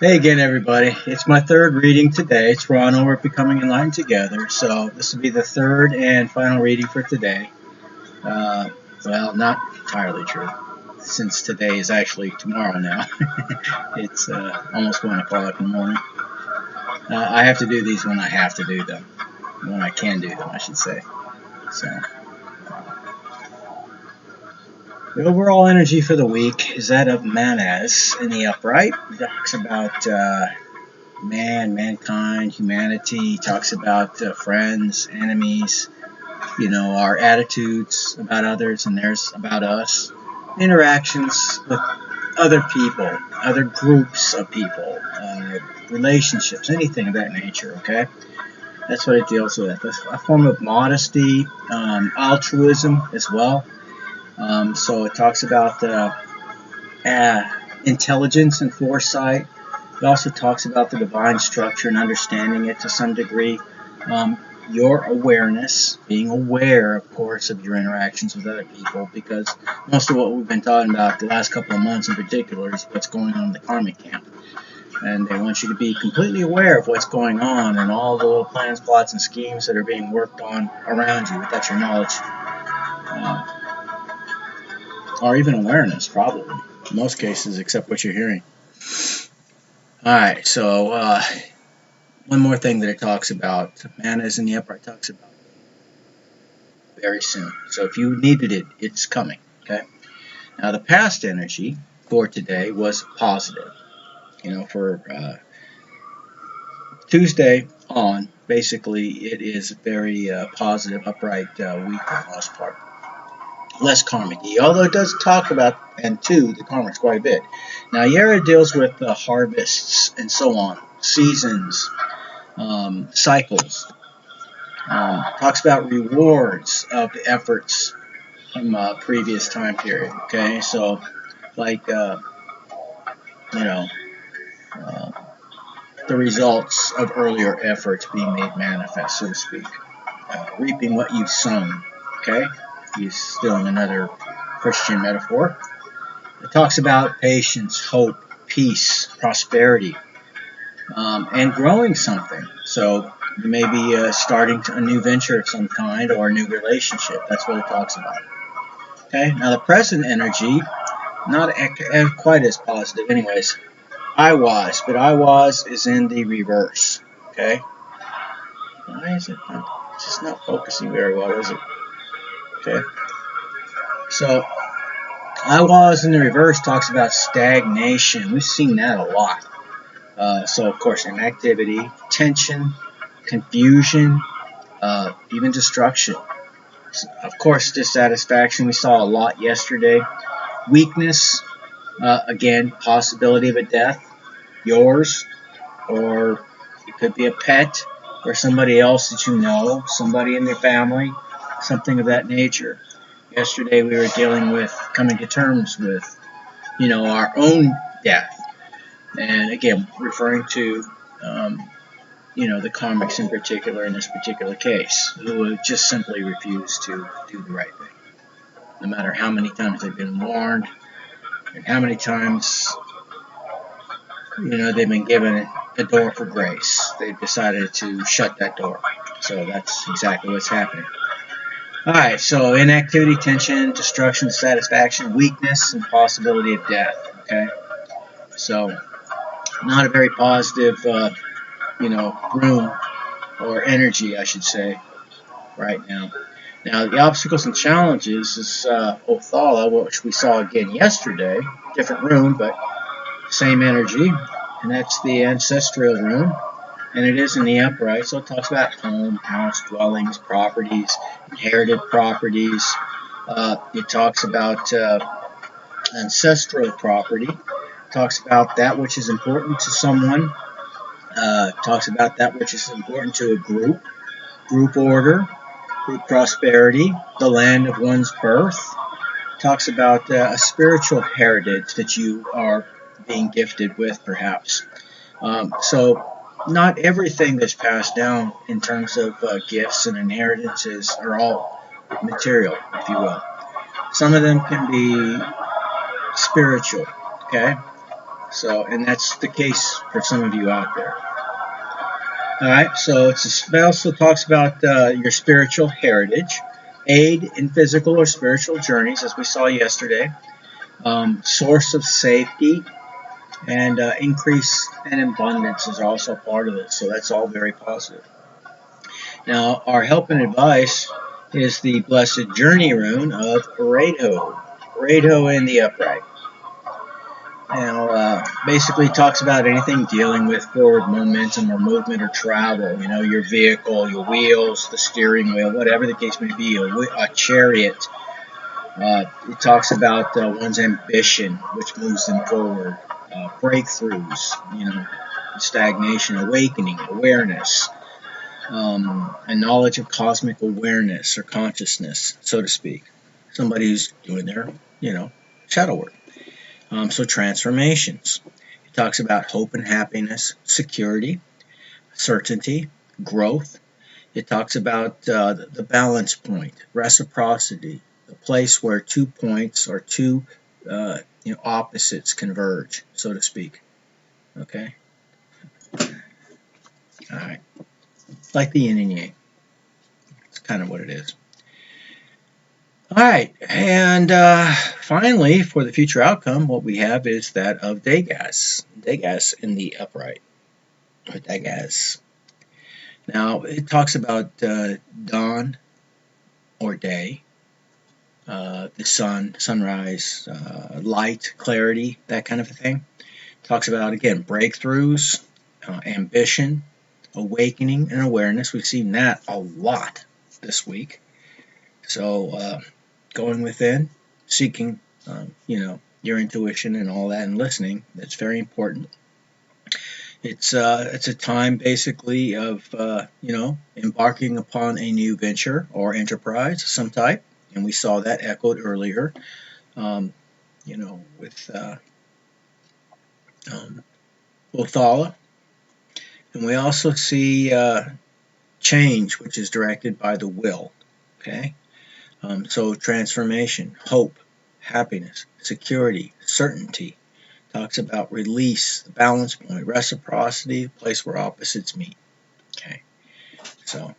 Hey again, everybody. It's my third reading today. It's Ron. We're becoming enlightened together. So this will be the third and final reading for today. Uh, well, not entirely true, since today is actually tomorrow now. It's almost 1 o'clock in the morning. I have to do these when I have to do them, when I can do them, I should say. So the overall energy for the week is that of Manas in the upright. It talks about mankind, humanity, talks about friends, enemies, our attitudes about others and theirs about us, interactions with other people, other groups of people, relationships, anything of that nature, okay? That's what it deals with. A form of modesty, altruism as well. So it talks about intelligence and foresight. It also talks about the divine structure and understanding it to some degree. Your awareness, being aware, of course, of your interactions with other people, because most of what we've been talking about the last couple of months in particular is what's going on in the karmic camp. And they want you to be completely aware of what's going on and all the little plans, plots, and schemes that are being worked on around you without your knowledge. Or even awareness, probably. In most cases, except what you're hearing. Alright, so one more thing that it talks about, Manas in the upright talks about very soon. So if you needed it, it's coming. Okay. Now the past energy for today was positive. For Tuesday on, basically it is a very positive, upright week for the most part. Less karmic, although it does talk about and to the karmics quite a bit. Now Yara deals with harvests and so on, seasons, cycles. Talks about rewards of the efforts from a previous time period. Okay, so like you know uh, the results of earlier efforts being made manifest, so to speak. Reaping what you've sown. Okay, he's still in another Christian metaphor. It talks about patience, hope, peace, prosperity, and growing something. So you may be starting a new venture of some kind or a new relationship. That's what it talks about. Okay, now the present energy, not quite as positive, anyways. But I was is in the reverse. Okay, why is it not? It's just not focusing very well, is it? Okay, so I was in the reverse talks about stagnation. We've seen that a lot. So of course, inactivity, tension, confusion, even destruction. Of course, dissatisfaction. We saw a lot yesterday. Weakness, again, possibility of a death, yours, or it could be a pet, or somebody else that you know, somebody in your family, something of that nature. Yesterday we were dealing with coming to terms with, our own death. And again, referring to, the karmics in particular in this particular case, who just simply refuse to do the right thing. No matter how many times they've been warned and how many times, they've been given the door for grace. They've decided to shut that door. So that's exactly what's happening. Alright, so inactivity, tension, destruction, satisfaction, weakness, and possibility of death. Okay? So, not a very positive, room or energy, I should say, right now. Now, the obstacles and challenges is Othala, which we saw again yesterday. Different room, but same energy. And that's the ancestral room. And it is in the upright, so it talks about home, house, dwellings, properties, inherited properties. It talks about ancestral property. It talks about that which is important to someone. It talks about that which is important to a group order, group prosperity, the land of one's birth. It talks about a spiritual heritage that you are being gifted with, perhaps. So not everything that's passed down in terms of gifts and inheritances are all material, if you will. Some of them can be spiritual, okay? So, and that's the case for some of you out there. All right, so it also talks about your spiritual heritage, aid in physical or spiritual journeys, as we saw yesterday, source of safety, and increase and abundance is also part of it. So that's all very positive. Now, our help and advice is the blessed journey rune of Radho in the upright. Now, basically talks about anything dealing with forward momentum or movement or travel. You know, your vehicle, your wheels, the steering wheel, whatever the case may be, a chariot. It talks about one's ambition, which moves them forward. Breakthroughs, you know, stagnation, awakening, awareness, a knowledge of cosmic awareness or consciousness, so to speak. Somebody who's doing their, shadow work. So transformations. It talks about hope and happiness, security, certainty, growth. It talks about the balance point, reciprocity, the place where 2 points or two opposites converge, so to speak. Okay? All right. Like the yin and yang. It's kind of what it is. All right, and finally, for the future outcome, what we have is that of Degas in the upright, or Degas. Now, it talks about dawn or day, the sun, sunrise, light, clarity, that kind of a thing. It talks about, again, breakthroughs, ambition, awakening, and awareness. We've seen that a lot this week. So, going within, seeking, your intuition and all that, and listening. That's very important. It's a time basically of embarking upon a new venture or enterprise of some type, and we saw that echoed earlier. With Othala, and we also see change, which is directed by the will. Okay. So transformation, hope, happiness, security, certainty. Talks about release, the balance point, reciprocity, the place where opposites meet. Okay. So,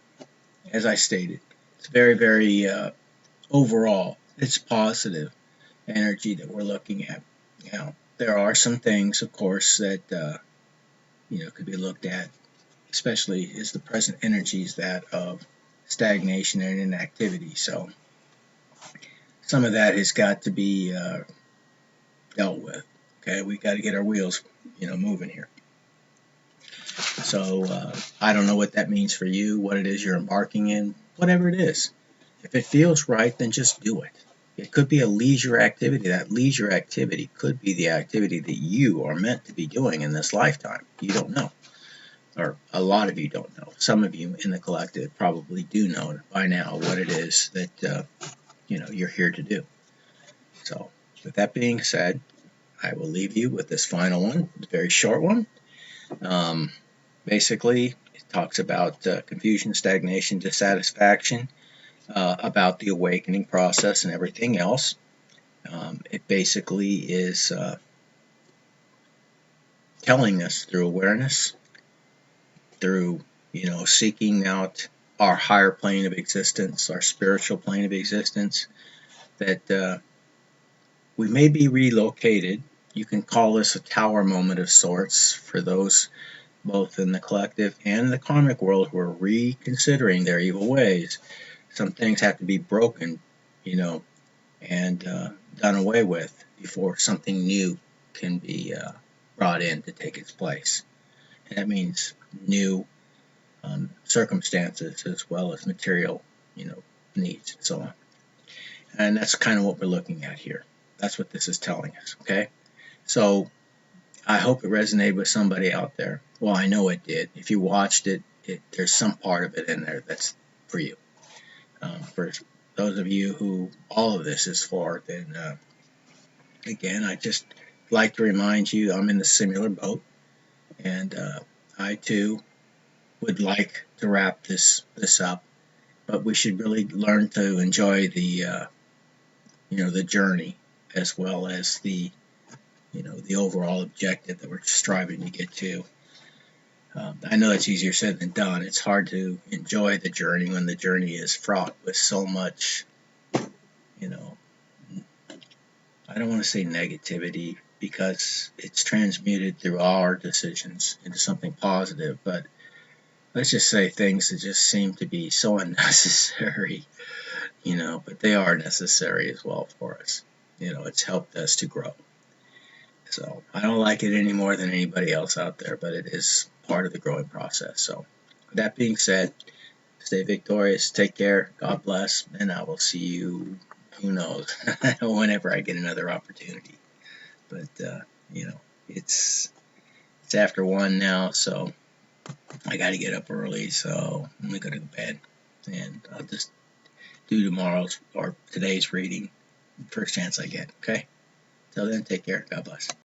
as I stated, it's very, very overall, it's positive energy that we're looking at. Now, there are some things, of course, that could be looked at, especially is the present energies that of stagnation and inactivity. So, some of that has got to be dealt with. Okay, we got to get our wheels, moving here. So I don't know what that means for you, what it is you're embarking in, whatever it is. If it feels right, then just do it. It could be a leisure activity. That leisure activity could be the activity that you are meant to be doing in this lifetime. You don't know. Or a lot of you don't know. Some of you in the collective probably do know by now what it is that you're here to do. So with that being said, I will leave you with this final one, a very short one. Basically, it talks about confusion, stagnation, dissatisfaction, about the awakening process and everything else. It basically is telling us through awareness, through seeking out our higher plane of existence, our spiritual plane of existence, that we may be relocated. You can call this a tower moment of sorts for those both in the collective and the karmic world who are reconsidering their evil ways. Some things have to be broken, and done away with before something new can be brought in to take its place. And that means new circumstances as well as material, needs and so on. And that's kind of what we're looking at here. That's what this is telling us, okay? So I hope it resonated with somebody out there. Well, I know it did. If you watched it, there's some part of it in there that's for you. For those of you who all of this is for, then again, I just like to remind you I'm in the similar boat, and I too would like to wrap this up, but we should really learn to enjoy the the journey as well as the the overall objective that we're striving to get to. I know it's easier said than done. It's hard to enjoy the journey when the journey is fraught with so much, you know, I don't want to say negativity because it's transmuted through our decisions into something positive, but let's just say things that just seem to be so unnecessary, but they are necessary as well for us. It's helped us to grow. So I don't like it any more than anybody else out there, but it is part of the growing process. So with that being said, stay victorious, take care, God bless, and I will see you, who knows, whenever I get another opportunity. But, it's after 1 now, so I got to get up early, so I'm going to go to bed. And I'll just do tomorrow's or today's reading first chance I get, okay? Till then, take care. God bless.